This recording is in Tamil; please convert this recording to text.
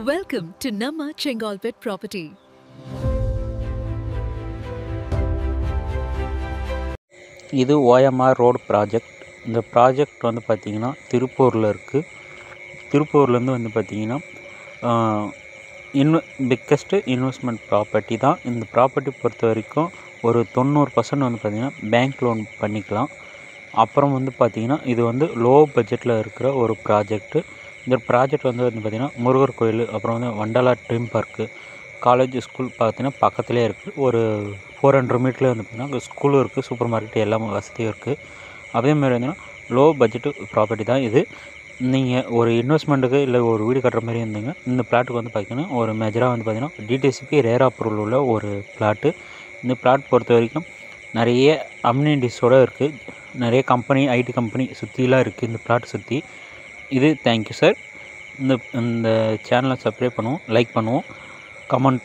Welcome to Namma Chengalpet Property. இது OMR ரோடு ப்ராஜெக்ட். இந்த ப்ராஜெக்ட் வந்து பார்த்திங்கன்னா திருப்பூரில் இருக்குது. திருப்பூர்லேருந்து வந்து பார்த்திங்கன்னா பிக்கஸ்ட்டு இன்வெஸ்ட்மெண்ட் ப்ராப்பர்ட்டி தான். இந்த ப்ராப்பர்ட்டி பொறுத்த வரைக்கும் ஒரு 90% வந்து பார்த்திங்கன்னா பேங்க் லோன் பண்ணிக்கலாம். அப்புறம் வந்து பார்த்திங்கன்னா இது வந்து லோ பட்ஜெட்டில் இருக்கிற ஒரு ப்ராஜெக்ட்டு. இந்த ப்ராஜெக்ட் வந்து பார்த்திங்கன்னா முருகர் கோயில், அப்புறம் வந்து வண்டலா ட்ரீம் பார்க்கு, காலேஜ், ஸ்கூல் பார்த்திங்கன்னா பக்கத்துலேயே இருக்குது. ஒரு 400 மீட்டர்லேயே வந்து பார்த்திங்கன்னா ஸ்கூலும் இருக்குது, சூப்பர் மார்க்கெட் எல்லா வசதியும் இருக்குது. அதேமாதிரி வந்து லோ பட்ஜெட்டு ப்ராப்பர்ட்டி தான் இது. நீங்கள் ஒரு இன்வெஸ்ட்மெண்ட்டுக்கு இல்லை ஒரு வீடு கட்டுற மாதிரி இருந்தீங்க, இந்த பிளாட்டுக்கு வந்து பார்த்திங்கன்னா ஒரு மேஜராக வந்து பார்த்திங்கன்னா டிடிசிபி ரேர் அப்ரூவல் உள்ள ஒரு பிளாட்டு. இந்த பிளாட் பொறுத்த வரைக்கும் நிறைய அம்யூனிட்டிஸோடு இருக்குது. நிறைய கம்பெனி, ஐடி கம்பெனி சுற்றிலாம் இருக்குது இந்த பிளாட் சுற்றி. இது தேங்க்யூ சார். இந்த சேனலை சப்ஸ்கிரைப் பண்ணுவோம், லைக் பண்ணுவோம், கமெண்ட்